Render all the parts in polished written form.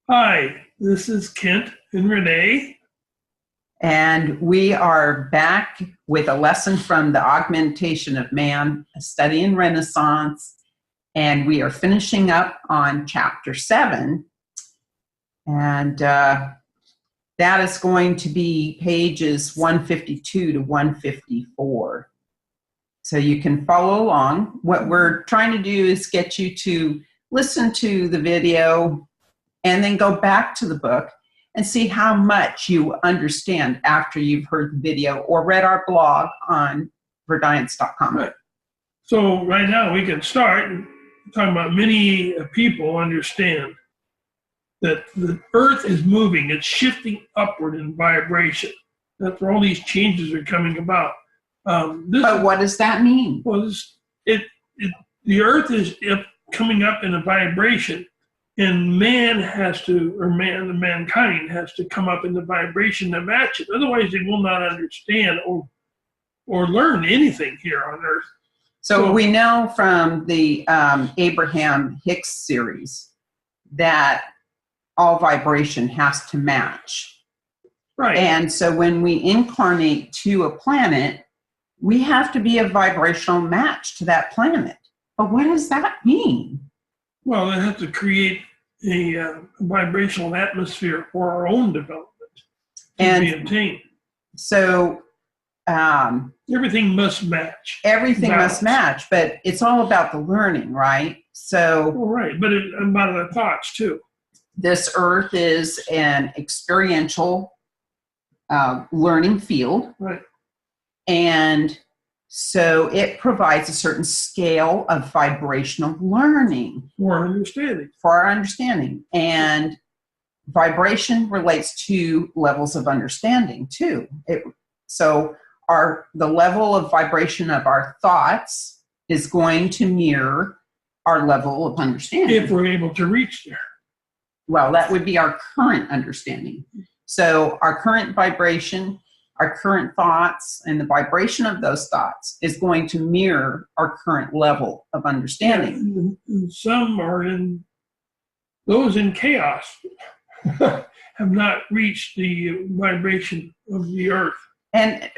Hi, this is Kent and Renee. And we are back with a lesson from the Augmentation of Man, a study in Renaissance. And we are finishing up on chapter 7. And that is going to be pages 152 to 154. So you can follow along. What we're trying to do is get you to listen to the video and then go back to the book and see how much you understand after you've heard the video or read our blog on verdance.com. Right. So right now we can start talking about many people understand that the earth is moving, it's shifting upward in vibration. That's where all these changes are coming about. But what does that mean? Well, the earth is coming up in a vibration, and mankind has to come up in the vibration to match it. Otherwise, they will not understand or learn anything here on earth. So we know from the Abraham Hicks series that all vibration has to match. Right. And so when we incarnate to a planet, we have to be a vibrational match to that planet. But what does that mean? Well, it has to create a vibrational atmosphere for our own development to be obtained. So everything must match. Everything must match, but it's all about the learning, right? So, right, but about the thoughts too. This earth is an experiential learning field. Right. And so it provides a certain scale of vibrational learning. For our understanding. And vibration relates to levels of understanding too. So the level of vibration of our thoughts is going to mirror our level of understanding. If we're able to reach there. Well, that would be our current understanding. So our current vibration, our current thoughts, and the vibration of those thoughts is going to mirror our current level of understanding. And some those in chaos have not reached the vibration of the earth. And,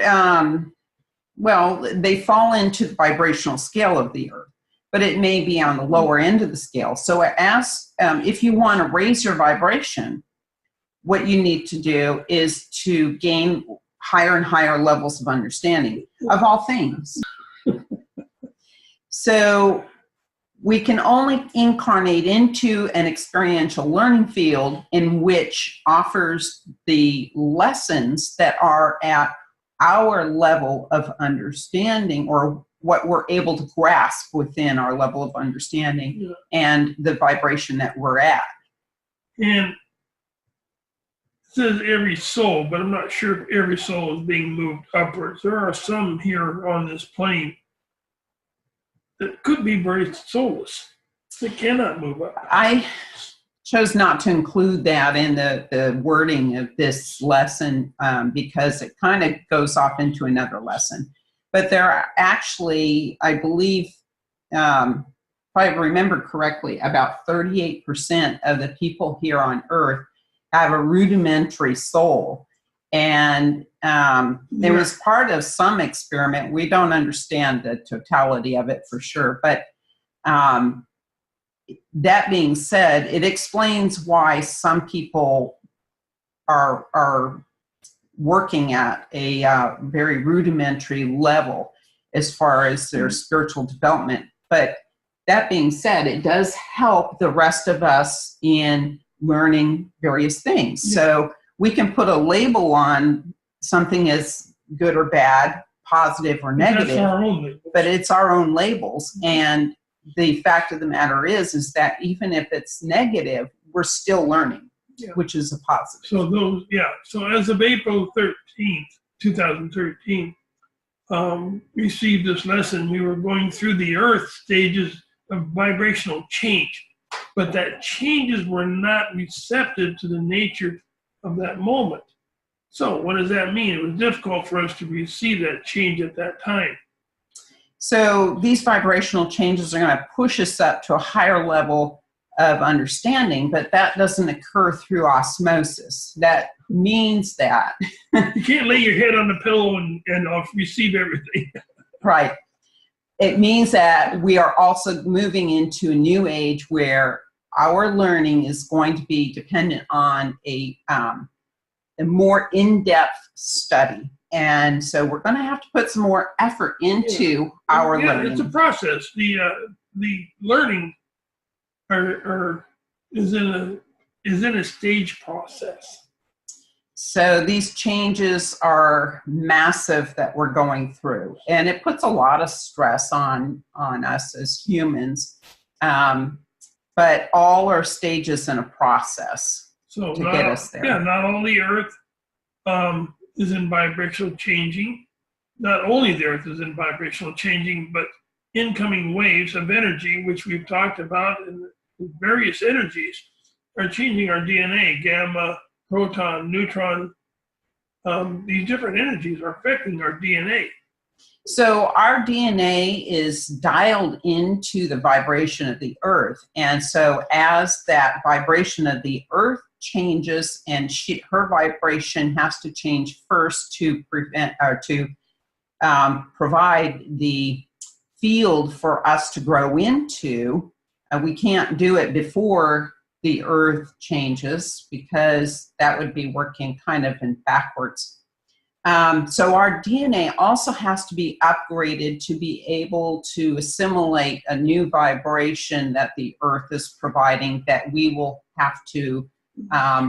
they fall into the vibrational scale of the earth, but it may be on the lower end of the scale. So if you want to raise your vibration, what you need to do is to gain higher and higher levels of understanding of all things. So we can only incarnate into an experiential learning field in which offers the lessons that are at our level of understanding, or what we're able to grasp within our level of understanding and the vibration that we're at. And it says every soul, but I'm not sure if every soul is being moved upwards. There are some here on this plane that could be very soulless. They cannot move up. I chose not to include that in the wording of this lesson because it kind of goes off into another lesson. But there are actually, I believe, if I remember correctly, about 38% of the people here on Earth have a rudimentary soul. And it was part of some experiment. We don't understand the totality of it for sure. But that being said, it explains why some people are working at a very rudimentary level as far as their spiritual development. But that being said, it does help the rest of us in learning various things. Yeah. So we can put a label on something as good or bad, positive or negative, that's our own labels. But it's our own labels. And the fact of the matter is that even if it's negative, we're still learning, which is a positive. So as of April 13th, 2013, received this lesson, we were going through the earth stages of vibrational change, but that changes were not receptive to the nature of that moment. So what does that mean? It was difficult for us to receive that change at that time. So these vibrational changes are going to push us up to a higher level of understanding, but that doesn't occur through osmosis. That means that you can't lay your head on the pillow and receive everything. Right. It means that we are also moving into a new age where our learning is going to be dependent on a more in-depth study. And so we're going to have to put some more effort into our learning. It's a process. The learning is in a stage process. So these changes are massive that we're going through, and it puts a lot of stress on us as humans. But all are stages in a process to get us there. Yeah, not only Earth is in vibrational changing, not only the Earth is in vibrational changing, but incoming waves of energy, which we've talked about, and various energies are changing our DNA, gamma, proton, neutron. These different energies are affecting our DNA. So our DNA is dialed into the vibration of the Earth. And so as that vibration of the Earth changes, and her vibration has to change first to provide the field for us to grow into. We can't do it before the Earth changes, because that would be working kind of in backwards. So our DNA also has to be upgraded to be able to assimilate a new vibration that the Earth is providing, that we will have to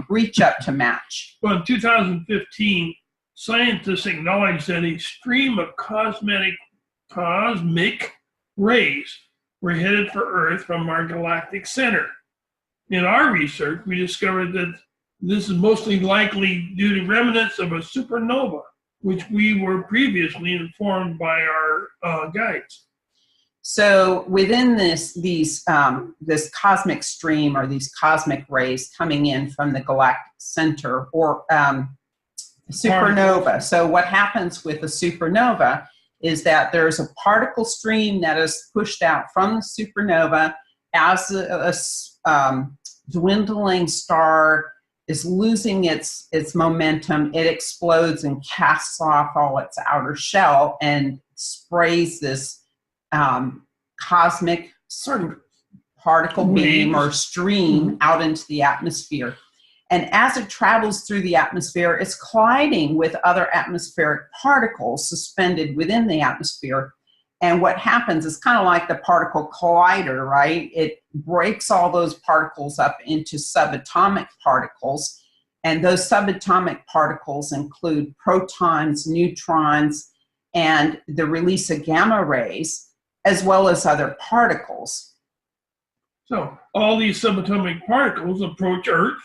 reach up to match. Well, in 2015, scientists acknowledged that a stream of cosmic rays were headed for Earth from our galactic center. In our research, we discovered that this is mostly likely due to remnants of a supernova, which we were previously informed by our guides. So within this cosmic stream, or these cosmic rays coming in from the galactic center, or supernova. So what happens with a supernova is that there's a particle stream that is pushed out from the supernova as a dwindling star is losing its momentum. It explodes and casts off all its outer shell and sprays this cosmic sort of particle beam or stream out into the atmosphere. And as it travels through the atmosphere, it's colliding with other atmospheric particles suspended within the atmosphere. And what happens is kind of like the particle collider, right? It breaks all those particles up into subatomic particles. And those subatomic particles include protons, neutrons, and the release of gamma rays, as well as other particles. So all these subatomic particles approach Earth.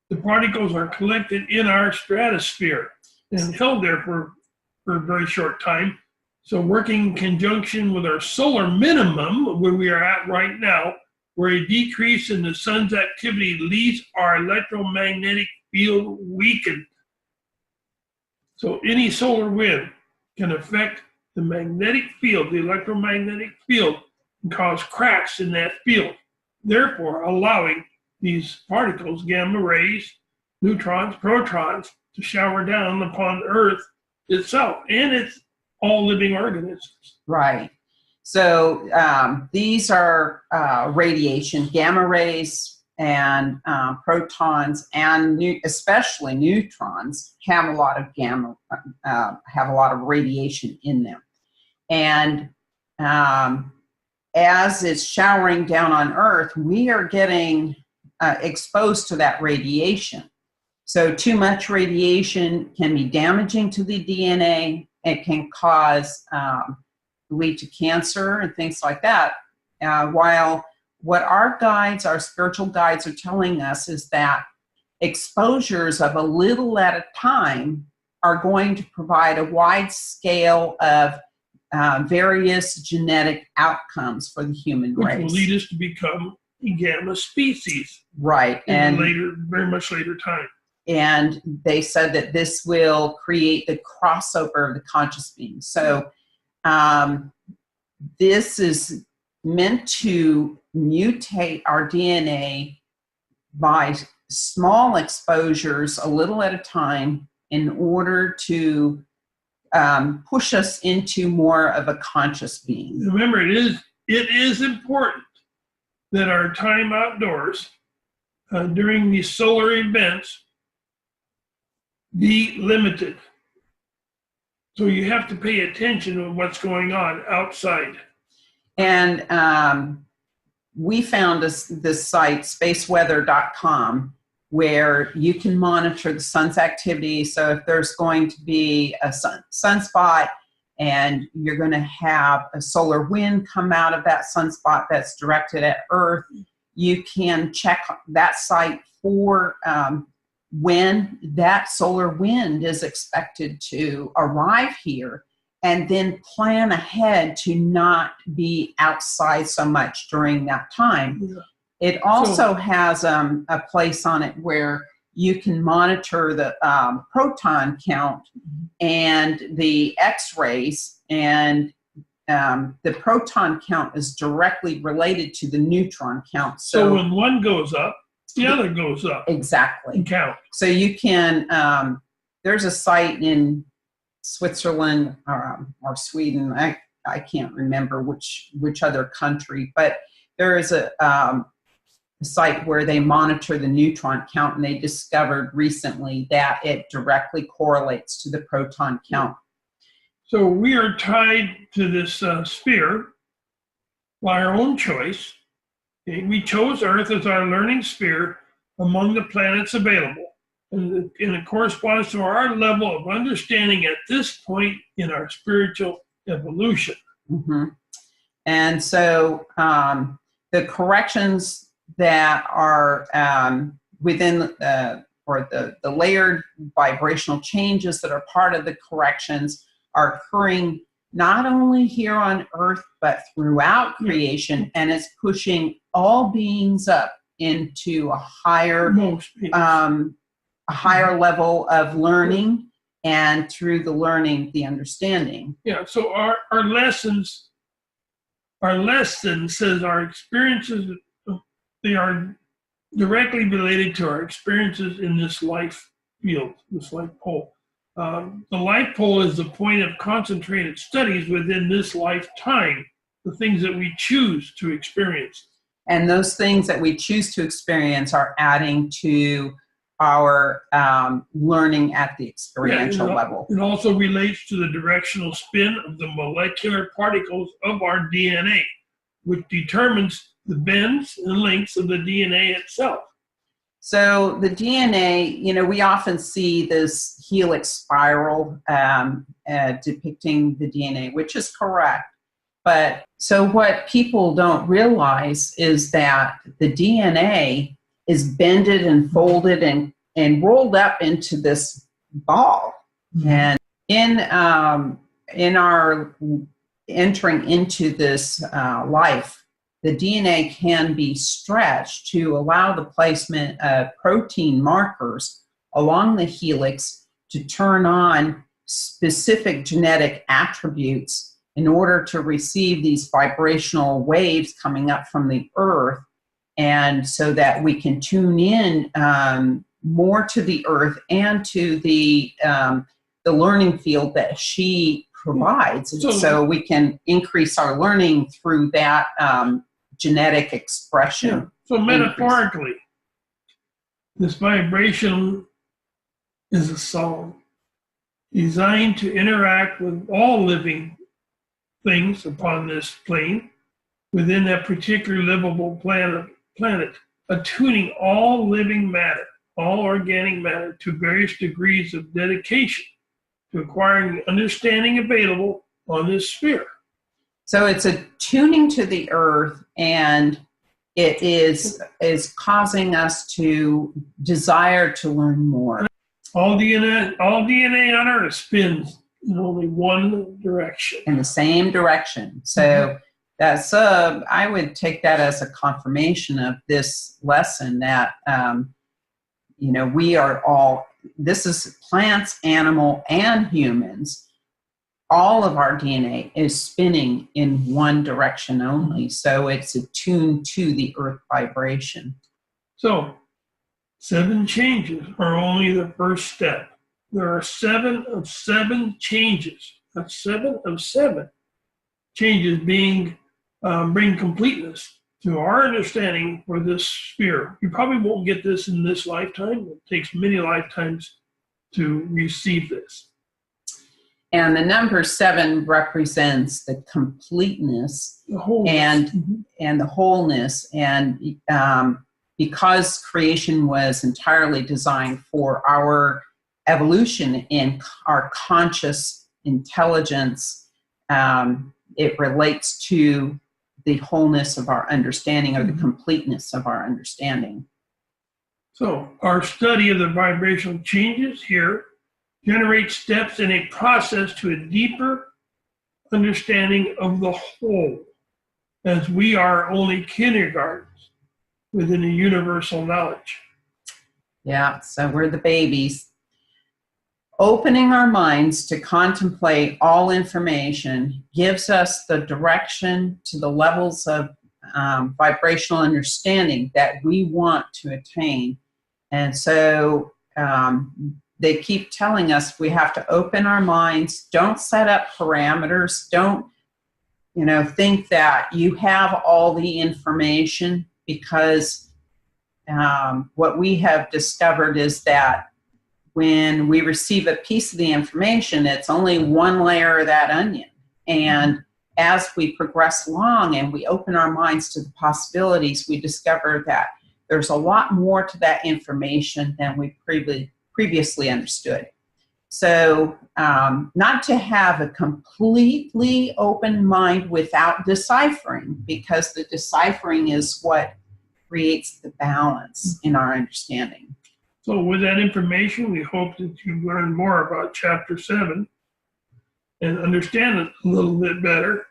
The particles are collected in our stratosphere and held there for a very short time. So working in conjunction with our solar minimum, where we are at right now, where a decrease in the sun's activity leaves our electromagnetic field weakened. So any solar wind can affect the magnetic field, the electromagnetic field, and cause cracks in that field, therefore allowing these particles, gamma rays, neutrons, protons, to shower down upon Earth itself and its all living organisms. Right. So these are radiation, gamma rays and protons, and especially neutrons have a lot of have a lot of radiation in them. And as it's showering down on Earth, we are getting exposed to that radiation. So too much radiation can be damaging to the DNA. It can lead to cancer and things like that. While what our guides, our spiritual guides, are telling us is that exposures of a little at a time are going to provide a wide scale of various genetic outcomes for the human race. Which will lead us to become a gamma species. Right. In very much later time. And they said that this will create the crossover of the conscious being. So this is meant to mutate our DNA by small exposures, a little at a time, in order to push us into more of a conscious being. Remember, it is important that our time outdoors during these solar events be limited. So you have to pay attention to what's going on outside. And we found this site, spaceweather.com, where you can monitor the sun's activity. So if there's going to be a sunspot and you're going to have a solar wind come out of that sunspot that's directed at Earth, you can check that site for when that solar wind is expected to arrive here, and then plan ahead to not be outside so much during that time. Yeah. It also has a place on it where you can monitor the proton count and the X-rays, and the proton count is directly related to the neutron count. So when one goes up, the other goes up. Exactly. Count. So you can, there's a site in Switzerland or Sweden, I can't remember which other country, but there is a site where they monitor the neutron count, and they discovered recently that it directly correlates to the proton count. So we are tied to this sphere by our own choice. Okay? We chose Earth as our learning sphere among the planets available, and it corresponds to our level of understanding at this point in our spiritual evolution. Mm-hmm. And so the corrections that are within or the layered vibrational changes that are part of the corrections are occurring not only here on Earth, but throughout creation, and it's pushing all beings up into a higher level of learning, and through the learning, the understanding. Yeah, so our lesson says our experiences, they are directly related to our experiences in this life field, this life pole. The life pole is the point of concentrated studies within this lifetime, the things that we choose to experience. And those things that we choose to experience are adding to our learning at the experiential level. It also relates to the directional spin of the molecular particles of our DNA, which determines the bends and lengths of the DNA itself. So the DNA, we often see this helix spiral depicting the DNA, which is correct. But so what people don't realize is that the DNA is bended and folded and rolled up into this ball. Mm-hmm. And in our entering into this life, the DNA can be stretched to allow the placement of protein markers along the helix to turn on specific genetic attributes in order to receive these vibrational waves coming up from the Earth, and so that we can tune in more to the Earth and to the learning field that she provides. So we can increase our learning through that genetic expression. Yeah. So metaphorically, this vibration is a song designed to interact with all living things upon this plane within that particular livable planet, attuning all living matter, all organic matter, to various degrees of dedication to acquiring the understanding available on this sphere. So it's a tuning to the Earth, and it is causing us to desire to learn more. All DNA on Earth spins in only one direction. In the same direction. So that's I would take that as a confirmation of this lesson that we are all, this is plants, animal, and humans, all of our DNA is spinning in one direction only. So it's attuned to the earth vibration. So 7 changes are only the first step. There are 7 of 7 changes. That's 7 of 7 changes bring completeness to our understanding for this sphere. You probably won't get this in this lifetime. It takes many lifetimes to receive this. And the number 7 represents the completeness, The wholeness. and the wholeness. And because creation was entirely designed for our evolution in our conscious intelligence, it relates to the wholeness of our understanding, or the completeness of our understanding. So our study of the vibrational changes here generates steps in a process to a deeper understanding of the whole, as we are only kindergartens within a universal knowledge. Yeah, so we're the babies. Opening our minds to contemplate all information gives us the direction to the levels of vibrational understanding that we want to attain. And so they keep telling us we have to open our minds. Don't set up parameters. Don't, think that you have all the information, because what we have discovered is that when we receive a piece of the information, it's only one layer of that onion. And as we progress along and we open our minds to the possibilities, we discover that there's a lot more to that information than we previously understood. So not to have a completely open mind without deciphering, because the deciphering is what creates the balance in our understanding. So with that information, we hope that you learn more about Chapter 7 and understand it a little bit better.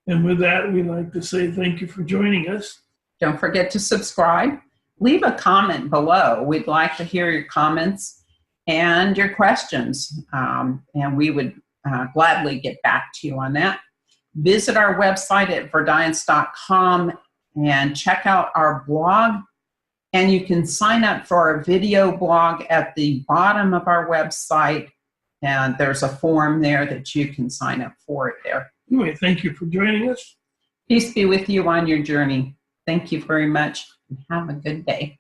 And with that, we'd like to say thank you for joining us. Don't forget to subscribe. Leave a comment below. We'd like to hear your comments and your questions, and we would gladly get back to you on that. Visit our website at verdience.com and check out our blog. And you can sign up for our video blog at the bottom of our website, and there's a form there that you can sign up for it there. Anyway, thank you for joining us. Peace be with you on your journey. Thank you very much, and have a good day.